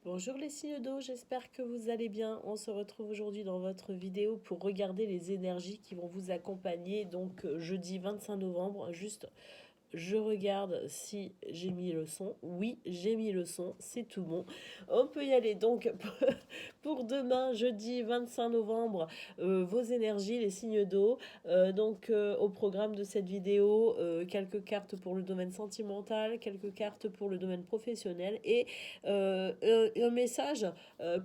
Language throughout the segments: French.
Bonjour les signes d'eau, j'espère que vous allez bien. On se retrouve aujourd'hui dans votre vidéo pour regarder les énergies qui vont vous accompagner. Donc jeudi 25 novembre, juste je regarde si j'ai mis le son. Oui, j'ai mis le son, c'est tout bon. On peut y aller donc pour demain, jeudi 25 novembre, vos énergies, les signes d'eau. Au programme de cette vidéo, quelques cartes pour le domaine sentimental, quelques cartes pour le domaine professionnel et un message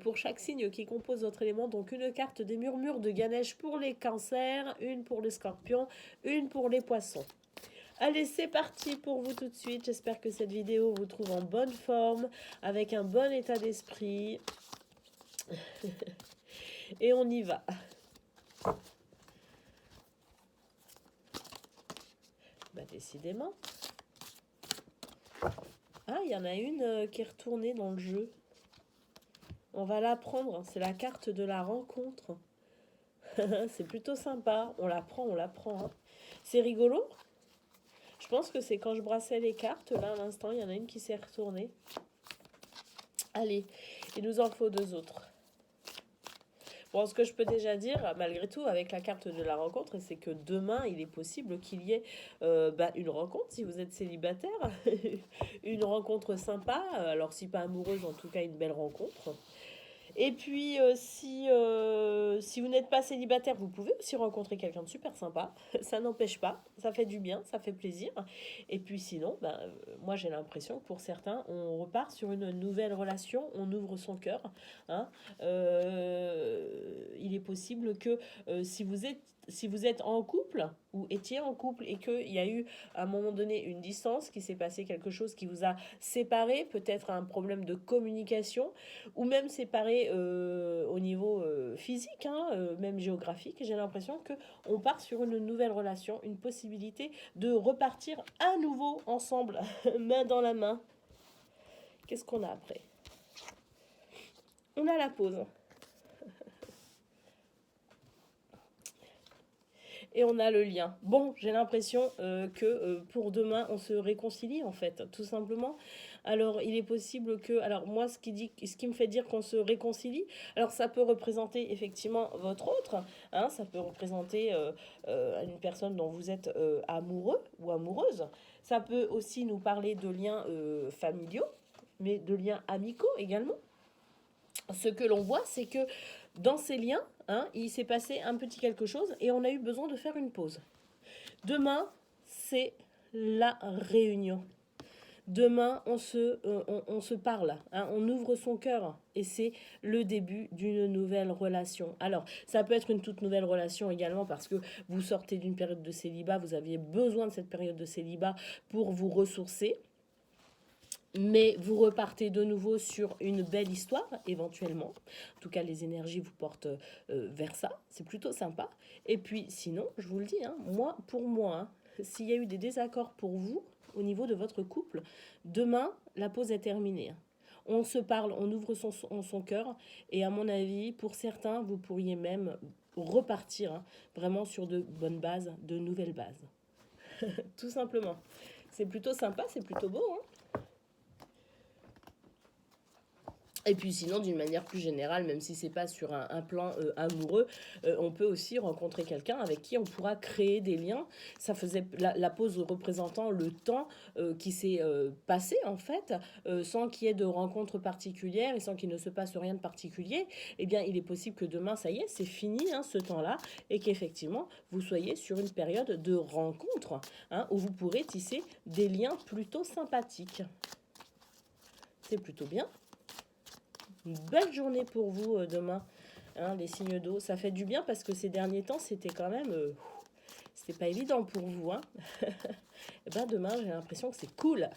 pour chaque signe qui compose votre élément. Donc une carte des murmures de Ganesh pour les cancers, une pour les scorpions, une pour les poissons. Allez, c'est parti pour vous tout de suite. J'espère que cette vidéo vous trouve en bonne forme, avec un bon état d'esprit. Et on y va. Bah, décidément. Ah, il y en a une qui est retournée dans le jeu. On va la prendre. C'est la carte de la rencontre. C'est plutôt sympa. On la prend, on la prend. Hein. C'est rigolo. Je pense que c'est quand je brassais les cartes. Là, à l'instant, il y en a une qui s'est retournée. Allez, il nous en faut deux autres. Bon, ce que je peux déjà dire, malgré tout, avec la carte de la rencontre, c'est que demain, il est possible qu'il y ait une rencontre, si vous êtes célibataire, une rencontre sympa, alors si pas amoureuse, en tout cas une belle rencontre. Et puis, si vous n'êtes pas célibataire, vous pouvez aussi rencontrer quelqu'un de super sympa. Ça n'empêche pas, ça fait du bien, ça fait plaisir. Et puis sinon, moi j'ai l'impression que pour certains, on repart sur une nouvelle relation, on ouvre son cœur. Hein. Il est possible que si vous êtes en couple ou étiez en couple et qu'il y a eu à un moment donné une distance, qu'il s'est passé quelque chose qui vous a séparé, peut-être un problème de communication, ou même séparé au niveau physique, hein, même géographique, j'ai l'impression que on part sur une nouvelle relation, une possibilité de repartir à nouveau ensemble, main dans la main. Qu'est-ce qu'on a après? On a la pause. Et on a le lien. Bon, j'ai l'impression que pour demain, on se réconcilie en fait, tout simplement. Alors, il est possible que... Alors, moi, ce qui me fait dire qu'on se réconcilie, alors ça peut représenter effectivement votre autre, hein, ça peut représenter une personne dont vous êtes amoureux ou amoureuse. Ça peut aussi nous parler de liens familiaux, mais de liens amicaux également. Ce que l'on voit, c'est que dans ces liens, hein, il s'est passé un petit quelque chose et on a eu besoin de faire une pause. Demain, c'est la réunion. Demain, on se parle, hein, on ouvre son cœur et c'est le début d'une nouvelle relation. Alors, ça peut être une toute nouvelle relation également parce que vous sortez d'une période de célibat, vous aviez besoin de cette période de célibat pour vous ressourcer. Mais vous repartez de nouveau sur une belle histoire, éventuellement. En tout cas, les énergies vous portent vers ça. C'est plutôt sympa. Et puis, sinon, je vous le dis, hein, pour moi, hein, s'il y a eu des désaccords pour vous au niveau de votre couple, demain, la pause est terminée. On se parle, on ouvre son cœur. Et à mon avis, pour certains, vous pourriez même repartir hein, vraiment sur de bonnes bases, de nouvelles bases. Tout simplement. C'est plutôt sympa, c'est plutôt beau, hein. Et puis sinon, d'une manière plus générale, même si c'est pas sur un plan amoureux, on peut aussi rencontrer quelqu'un avec qui on pourra créer des liens. Ça faisait la pause représentant le temps qui s'est passé en fait, sans qu'il y ait de rencontre particulière et sans qu'il ne se passe rien de particulier. Eh bien, il est possible que demain, ça y est, c'est fini hein, ce temps-là, et qu'effectivement, vous soyez sur une période de rencontre hein, où vous pourrez tisser des liens plutôt sympathiques. C'est plutôt bien. Une belle journée pour vous demain, hein, les signes d'eau. Ça fait du bien parce que ces derniers temps, c'était quand même... c'était pas évident pour vous. Hein. Et ben demain, j'ai l'impression que c'est cool.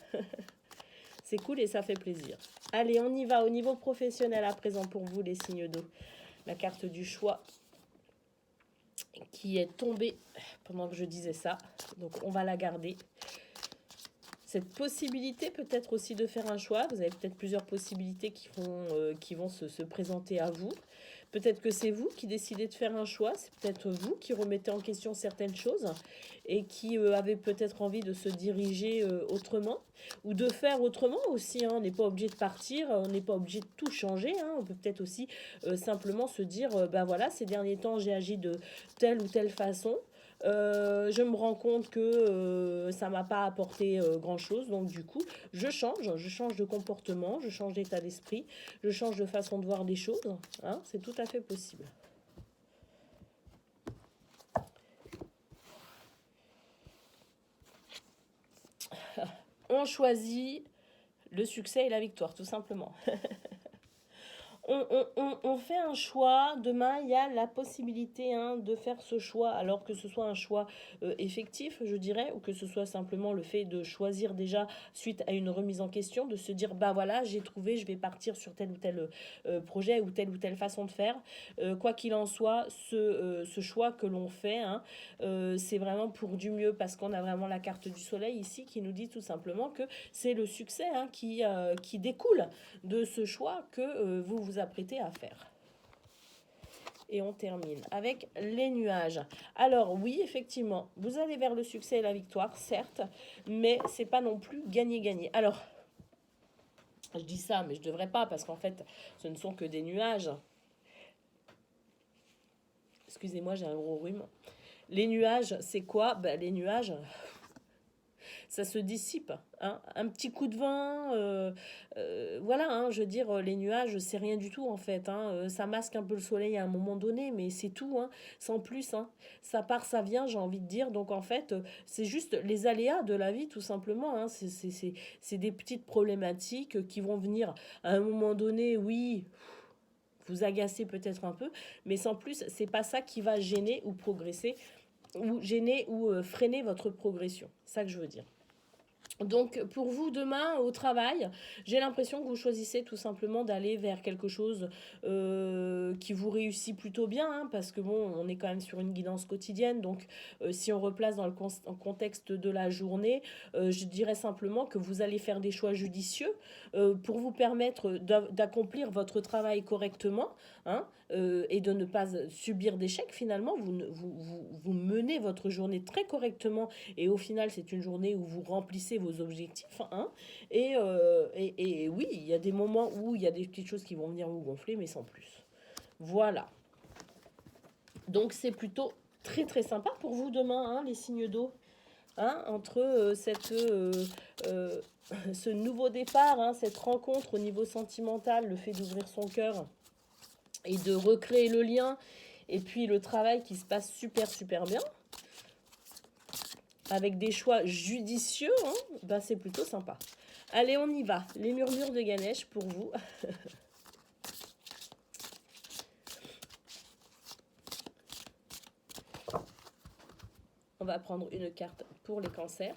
C'est cool et ça fait plaisir. Allez, on y va au niveau professionnel à présent pour vous, les signes d'eau. La carte du choix qui est tombée pendant que je disais ça. Donc, on va la garder. Cette possibilité peut-être aussi de faire un choix. Vous avez peut-être plusieurs possibilités qui vont se présenter à vous. Peut-être que c'est vous qui décidez de faire un choix, c'est peut-être vous qui remettez en question certaines choses et qui avez peut-être envie de se diriger autrement ou de faire autrement aussi, hein. On n'est pas obligé de partir, on n'est pas obligé de tout changer, hein. On peut peut-être aussi simplement se dire, ben voilà, ces derniers temps j'ai agi de telle ou telle façon. Je me rends compte que ça m'a pas apporté grand-chose, donc du coup, je change de comportement, je change d'état d'esprit, je change de façon de voir les choses, hein, c'est tout à fait possible. On choisit le succès et la victoire, tout simplement. On fait un choix. Demain, il y a la possibilité hein, de faire ce choix, alors que ce soit un choix effectif, je dirais, ou que ce soit simplement le fait de choisir déjà suite à une remise en question, de se dire, bah voilà, j'ai trouvé, je vais partir sur tel ou tel projet ou telle façon de faire. Quoi qu'il en soit, ce choix que l'on fait, hein, c'est vraiment pour du mieux, parce qu'on a vraiment la carte du soleil ici qui nous dit tout simplement que c'est le succès hein, qui découle de ce choix que vous vous apprêtez à faire. Et on termine avec les nuages. Alors oui, effectivement, vous allez vers le succès et la victoire, certes, mais c'est pas non plus gagner-gagner. Alors, je dis ça, mais je devrais pas, parce qu'en fait, ce ne sont que des nuages. Excusez-moi, j'ai un gros rhume. Les nuages, c'est quoi? Ben, les nuages, ça se dissipe. Hein. Un petit coup de vent, voilà, hein, je veux dire, les nuages, c'est rien du tout en fait. Hein. Ça masque un peu le soleil à un moment donné, mais c'est tout, hein, sans plus. Hein. Ça part, ça vient, j'ai envie de dire. Donc en fait, c'est juste les aléas de la vie, tout simplement. Hein. C'est des petites problématiques qui vont venir à un moment donné, oui. Vous agacer peut-être un peu, mais sans plus, c'est pas ça qui va gêner ou progresser, ou gêner ou freiner votre progression. C'est ça que je veux dire. Donc pour vous demain au travail, j'ai l'impression que vous choisissez tout simplement d'aller vers quelque chose qui vous réussit plutôt bien, hein, parce que bon, on est quand même sur une guidance quotidienne, donc si on replace dans le contexte de la journée, je dirais simplement que vous allez faire des choix judicieux pour vous permettre d'accomplir votre travail correctement, hein, et de ne pas subir d'échecs finalement. Vous menez votre journée très correctement et au final c'est une journée où vous remplissez vos objectifs. Hein, et oui, il y a des moments où il y a des petites choses qui vont venir vous gonfler, mais sans plus. Voilà. Donc c'est plutôt très très sympa pour vous demain, hein, les signes d'eau. Hein, entre ce nouveau départ, hein, cette rencontre au niveau sentimental, le fait d'ouvrir son cœur et de recréer le lien, et puis le travail qui se passe super super bien, avec des choix judicieux, hein, bah c'est plutôt sympa. Allez, on y va. Les murmures de Ganesh pour vous. On va prendre une carte pour les cancers.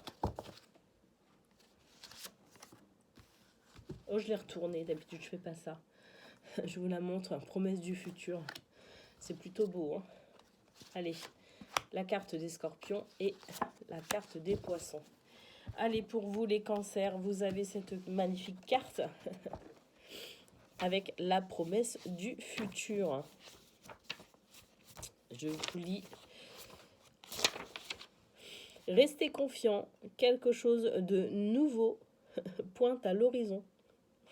Oh, je l'ai retournée. D'habitude, je fais pas ça. Je vous la montre. Promesse du futur. C'est plutôt beau. Hein. Allez, la carte des scorpions et la carte des poissons. Allez, pour vous les cancers, vous avez cette magnifique carte avec la promesse du futur. Je vous lis. Restez confiant, quelque chose de nouveau pointe à l'horizon.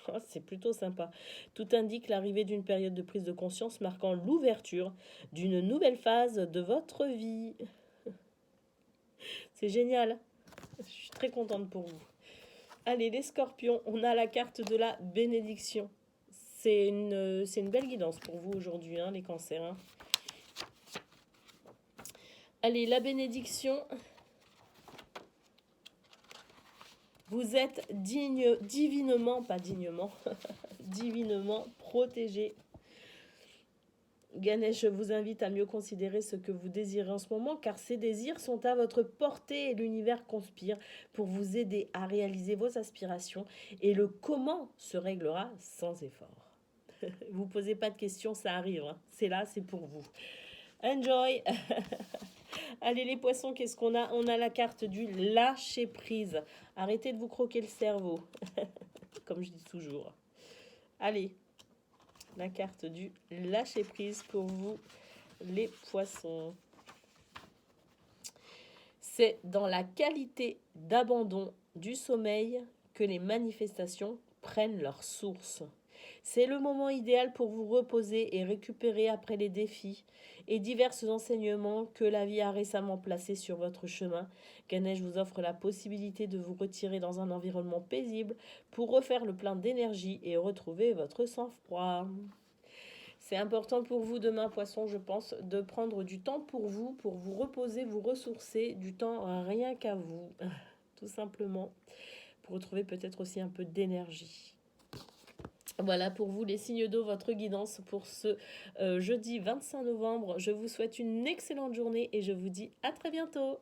Oh, c'est plutôt sympa. Tout indique l'arrivée d'une période de prise de conscience marquant l'ouverture d'une nouvelle phase de votre vie. C'est génial. Je suis très contente pour vous. Allez, les scorpions, on a la carte de la bénédiction. C'est une belle guidance pour vous aujourd'hui, hein, les cancers. Hein. Allez, la bénédiction. Vous êtes divinement, pas dignement, divinement protégé. Ganesh vous invite à mieux considérer ce que vous désirez en ce moment, car ces désirs sont à votre portée et l'univers conspire pour vous aider à réaliser vos aspirations et le comment se réglera sans effort. Vous posez pas de questions, ça arrive. Hein. C'est là, c'est pour vous. Enjoy. Allez les poissons, qu'est-ce qu'on a? On a la carte du lâcher prise. Arrêtez de vous croquer le cerveau, comme je dis toujours. Allez, la carte du lâcher prise pour vous, les poissons. C'est dans la qualité d'abandon du sommeil que les manifestations prennent leur source. C'est le moment idéal pour vous reposer et récupérer après les défis et divers enseignements que la vie a récemment placés sur votre chemin. Ganesh vous offre la possibilité de vous retirer dans un environnement paisible pour refaire le plein d'énergie et retrouver votre sang-froid. C'est important pour vous demain, poisson, je pense, de prendre du temps pour vous reposer, vous ressourcer, du temps rien qu'à vous, tout simplement, pour retrouver peut-être aussi un peu d'énergie. Voilà pour vous les signes d'eau, votre guidance pour ce jeudi 25 novembre. Je vous souhaite une excellente journée et je vous dis à très bientôt.